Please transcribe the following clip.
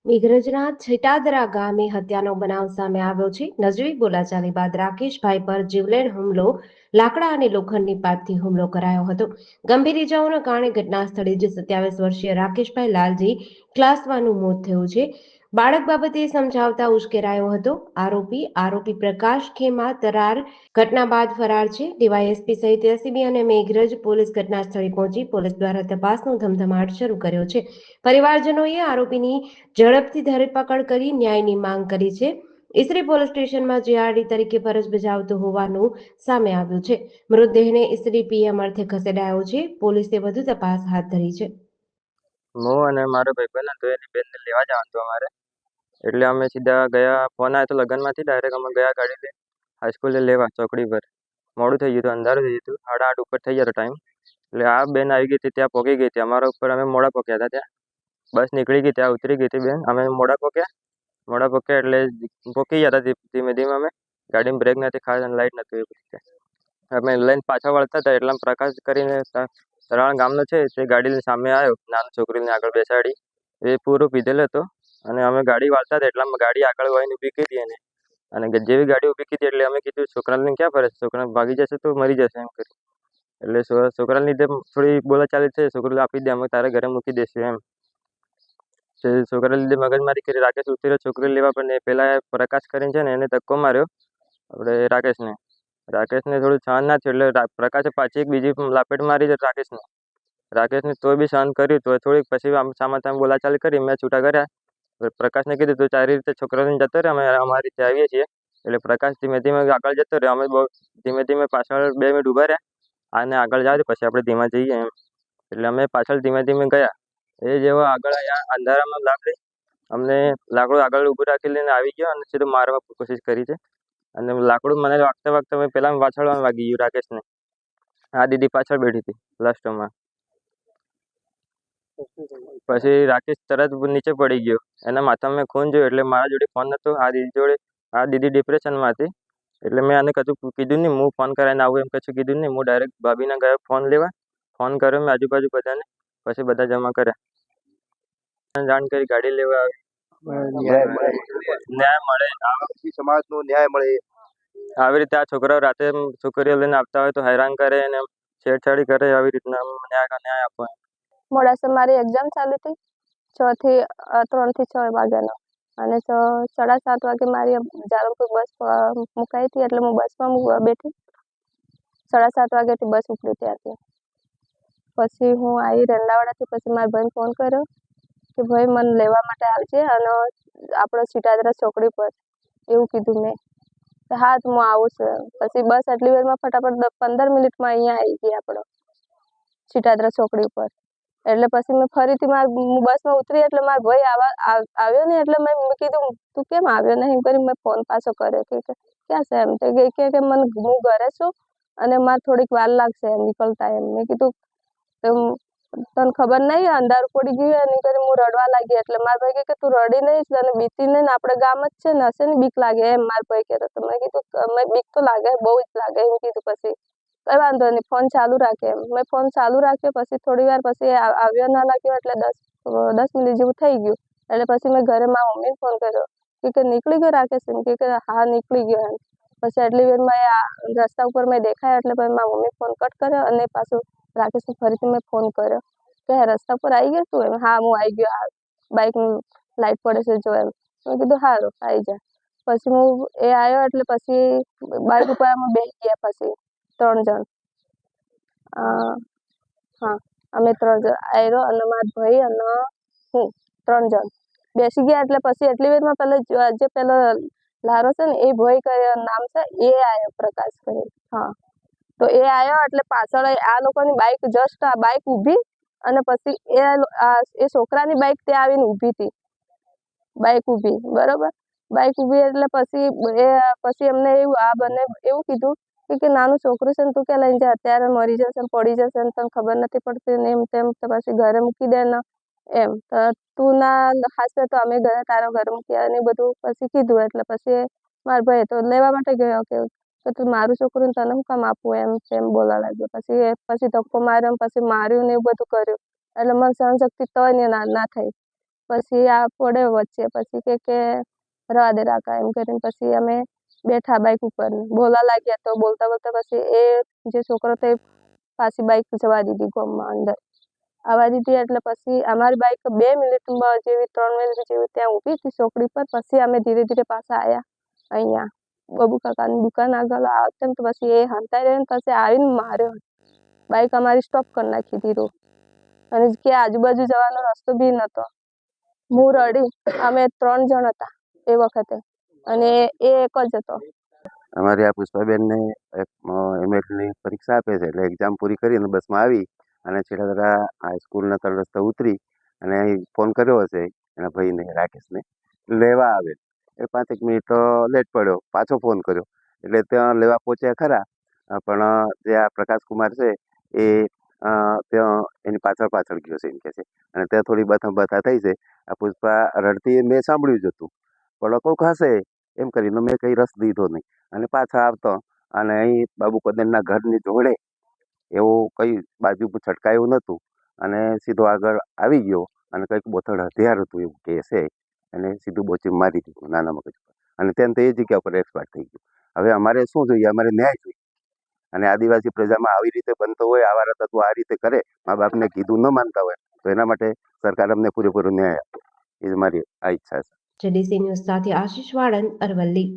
મેઘરજના છેટાદરા ગામે હત્યાનો બનાવ સામે આવ્યો છે. નજીવી બોલાચાલી બાદ રાકેશભાઈ પર જીવલેણ હુમલો, લાકડા અને લોખંડની પાઇપથી હુમલો કરાયો હતો. ગંભીર ઇજાઓના કારણે ઘટના સ્થળે જ 27 વર્ષીય રાકેશભાઈ લાલજી ક્લાસવાનું મોત થયું છે. બાળક બાબતે સમજાવતા ઉશ્કેરાયો હતો. આરોપી પ્રકાશ ખેમા તરાર ઘટના બાદ ફરાર છે. ડીવાયએસપી સહિત એસીબી અને મેઘરજ પોલીસ ઘટના સ્થળે પહોંચી પોલીસ દ્વારા તપાસનો ધમધમાટ શરૂ કર્યો છે. પરિવારજનોએ આરોપીની ઝડપથી ધરપકડ કરી ન્યાયની માંગ કરી છે. ઈસરી પોલીસ સ્ટેશનમાં જીઆરડી તરીકે ફરજ બજાવતો હોવાનું સામે આવ્યું છે. મૃતદેહને ઈસરી પીએમ અર્થે ખસેડાયો છે. પોલીસે વધુ તપાસ હાથ ધરી છે. હું અને મારો ભાઈબંધ હતો, એની બેનને લેવા જવાનું હતું અમારે. એટલે અમે સીધા ગયા. ફોન આવ્યો તો લગ્નમાંથી ડાયરેક્ટ અમે ગયા ગાડી લઈને હાઈસ્કૂલે લેવા ચોકડી પર. મોડું થઈ ગયું હતું, અંધારું થઈ ગયું હતું, 8:30 ઉપર થઈ ગયો ટાઈમ. એટલે આ બેન આવી ગઈ હતી, ત્યાં પહોંચી ગઈ હતી. અમારા ઉપર અમે મોડા પહોંચ્યા હતા. ત્યાં બસ નીકળી ગઈ, ત્યાં ઉતરી ગઈ હતી બેન. અમે મોડા પહોંચ્યા એટલે પહોંચી ગયા હતા ધીમે ધીમે. અમે ગાડીમાં બ્રેક નથી, ખાસ લાઇટ નથી. એ બધી અમે લઈને પાછા વળતા હતા એટલા પ્રકાશ કરીને તરાણ ગામનો છે, તે ગાડી લઈને સામે આવ્યો. નાની છોકરીને આગળ બેસાડી, એ પૂરો પીધેલો હતો. અને અમે ગાડી વાળતા હતા એટલામાં ગાડી આગળ વળીને ઊભી કરી એને. અને જેવી ગાડી ઊભી કરી એટલે અમે કીધું છોકરાને ક્યાં ફરે છે, છોકરા ભાગી જશે તો મરી જશે એમ કરી. એટલે છોકરાને લીધે થોડી બોલાચાલી છે. છોકરો આપી દે, અમે તારે ઘરે મૂકી દઈશું એમ. છોકરા લીધે મગજમારી કરી. રાકેશ ઉતર્યો છોકરી લેવા, પણ એ પેલા પ્રકાશ કરીને છે ને એને ધક્કો માર્યો આપણે રાકેશને થોડું સહન ના થયું એટલે પ્રકાશે પાછી એક બીજી લાપેટ મારી છે રાકેશને તોય બી સહન કર્યું. તો થોડીક પછી સામે બોલાચાલી કરી, મેં છૂટા કર્યા. પ્રકાશને કીધું તું તારી રીતે છોકરાને જતો રહે, અમે અમારી રીતે આવીએ છીએ. એટલે પ્રકાશ ધીમે ધીમે આગળ જતો રહ્યો. અમે બહુ ધીમે ધીમે પાછળ 2 મિનિટ ઊભા રહ્યા. આને આગળ જાય પછી આપણે ધીમા જઈએ એમ. એટલે અમે પાછળ ધીમે ધીમે ગયા. એ જેવો આગળ આવ્યા અંધારામાં અમને લાકડું આગળ ઊભું રાખી લઈને આવી ગયો અને સીધું મારવા કોશિશ કરી છે. અને લાકડું મને વાગતા મેં પેલા પાછળ વાગી ગયું રાકેશને. આ દીદી પાછળ બેઠી હતી લાસ્ટમાં. પછી રાકેશ તરત નીચે પડી ગયો. એના માથામાં મેં ખૂન જોયું એટલે મારા જોડે ફોન નતો. આ દીદી ડિપ્રેશનમાં હતી એટલે મેં આને કશું કીધું નહીં. હું ફોન કરાવીને આવું એમ કશું કીધું નહીં. હું ડાયરેક્ટ ભાભીને ગયો ફોન લેવા. ફોન કર્યો મેં આજુબાજુ બધાને, પછી બધા જમા કર્યા. જાણ કરી ગાડી લેવા આવી. ન્યાય મળે, સમાજનો ન્યાય મળે. આવી રીતે આ છોકરાઓ રાતે છોકરીઓ લઈને આવતા હોય તો હેરાન કરે અને છેડછાડી કરે. આવી રીતના ન્યાય આપો. મોડાસા મારી એક્ઝામ ચાલી હતી 3 થી 6 વાગ્યાનો, અને 7:30 વાગે મારી જાલમપુર બસ મુકાઈ હતી. એટલે હું બસમાં બેઠી. 7:30 વાગ્યાથી બસ ઉપડી ત્યાંથી. પછી હું આવી રંડાવાડાથી. પછી મારા ભાઈને ફોન કર્યો કે ભાઈ મને લેવા માટે આવજે અને આપણે છેટાદરા ચોકડી પર, એવું કીધું મેં. હા તો હું આવું છું. પછી બસ આટલી વારમાં ફટાફટ 15 મિનિટમાં અહીંયા આવી ગઈ આપણે છેટાદરા ચોકડી ઉપર. એટલે પછી મેં ફરીથી હું બસમાં ઉતરી એટલે મારો ભાઈ આવ્યો નહીં. એટલે મેં કીધું તું કેમ આવ્યો નહીં એમ કરી મેં ફોન પાછો કર્યો કે ક્યાં છે એમ. તે કે મને હું ઘરે છું અને મારે થોડીક વાર લાગશે એમ નીકળતા એમ. મેં કીધું તને ખબર નહીં અંધારું પડી ગયું એની કરી હું રડવા લાગી. એટલે મારા ભાઈ કે તું રડી નહીં, તને બીતી નહીં, આપણે ગામ જ છે ને, હશે ને બીક લાગે એમ મારા ભાઈ કહેતો. તો મેં કીધું મેં બીક તો લાગે, બહુ જ લાગે એમ કીધું. પછી કઈ વાંધો નહીં, ફોન ચાલુ રાખે એમ. મેં ફોન ચાલુ રાખ્યો. પછી થોડી વાર પછી આવ્યો ના લાગ્યો એટલે 10 મિનિટ જેવું થઈ ગયું. એટલે પછી મેં ઘરે મારા મમ્મીને ફોન કર્યો કે નીકળી ગયો રાકેશ એમ. કે હા નીકળી ગયો એમ. પછી આટલી વારમાં રસ્તા ઉપર મેં દેખાયો એટલે પછી મારા મમ્મી ફોન કટ કર્યો અને પાછું રાકેશને ફરીથી મેં ફોન કર્યો કે રસ્તા પર આવી ગયો તું એમ. હા હું આવી ગયો, બાઇકની લાઇટ પડે છે જો એમ. મેં કીધું સારું આવી જા. પછી એ આવ્યો એટલે પછી બાઇક ઉપર અમે બેસી ગયા. પછી 3 જણ, હા અમે 3 જણ આવ્યો અને મારા ભાઈ અને હું 3 જણ બેસી ગયા. એટલે પછી એટલી વારમાં પેલો લારો છે ને એ ભાઈ નામ છે, એ આવ્યો પ્રકાશ કરી. હા તો એ આવ્યો એટલે પાછળ આ લોકોની બાઇક જસ્ટ આ બાઇક ઊભી અને પછી એ છોકરાની બાઇક ત્યાં આવીને ઊભી હતી. બાઇક ઊભી બરોબર, બાઇક ઊભી એટલે પછી એમને એવું કીધું કે નાનું છોકરું છે ને તું ક્યાં લઈને જા, અત્યારે મરી જશે ને પડી જશે ને તને ખબર નથી પડતી ને એમ તેમ. તો પછી ઘરે મૂકી દે ને એમ. તો તું ના હાસે તો અમે તારા ઘરે મૂકી આવે ને બધું પછી કીધું. એટલે પછી મારા ભાઈ તો લેવા માટે ગયો કે તું મારું છોકરું ને તને શું કામ આપવું એમ તેમ બોલવા લાગ્યો. પછી ધક્કો માર્યો, પછી માર્યું ને એવું બધું કર્યું. એટલે મને સહનશક્તિ તોય ને ના થઈ. પછી આ પડ્યો વચ્ચે, પછી કે રવા દે રાકા એમ કરીને પછી અમે બેઠા બાઇક ઉપર ને બોલવા લાગ્યા. તો બોલતા બોલતા પછી એ જે છોકરો તે પાછી બાઇક જવા દીધી ગામમાં અંદર આવવા દીધી. એટલે પછી અમારી બાઇક 2 મિનિટમાં જેવી 3 મિનિટ જેવી ત્યાં ઊભી હતી ચોકડી પર. પછી અમે ધીરે ધીરે પાછા આવ્યા અહીંયા બબુ કાકાની દુકાન આગળ આવતા ને તો પછી એ હંતાઈ રહ્યો ને પછી આવીને માર્યો. બાઇક અમારી સ્ટોપ કરી નાખી દીધું અને કે આજુબાજુ જવાનો રસ્તો બી નહોતો. હું રડી, અમે 3 જણ હતા એ વખતે અને એ એક જ હતો. અમારી આ પુષ્પાબેનને એમએડની પરીક્ષા આપે છે એટલે એક્ઝામ પૂરી કરીને બસમાં આવી અને છેલ્લા હાઈસ્કૂલના ત્રણ રસ્તા ઉતરી અને ફોન કર્યો હશે એના ભાઈને રાકેશને લેવા આવે. એ 5 મિનિટ લેટ પડ્યો, પાછો ફોન કર્યો એટલે ત્યાં લેવા પહોંચ્યા ખરા. પણ જે આ પ્રકાશકુમાર છે એ ત્યાં એની પાછળ ગયો છે એમ કહે છે અને ત્યાં થોડી બથા થઈ છે. આ પુષ્પા રડતી મેં સાંભળ્યું જ હતું પણ કોક હશે એમ કરીને મેં કંઈ રસ દીધો નહીં અને પાછા આવતો અને અહીં બાબુ કદરના ઘરની જોડે એવું કંઈ બાજુ છટકાયું નહોતું અને સીધો આગળ આવી ગયો અને કંઈક બોથડ હથિયાર હતું એવું કહે છે અને સીધું બોચી મારી દીધું નાના મગજ પર અને ત્યાં તો એ જગ્યા ઉપર એક્સપાયર થઈ ગયું. હવે અમારે શું જોઈએ? અમારે ન્યાય જોઈએ અને આદિવાસી પ્રજામાં આવી રીતે બનતો હોય, આવા તત્વો આ રીતે કરે, મા બાપને કીધું ન માનતા હોય તો એના માટે સરકાર અમને પૂરેપૂરો ન્યાય આપે એ જ મારી આ ઈચ્છા છે. જેડીસી ન્યૂઝ સાથે આશીષ વાળંદ, અરવલ્લી.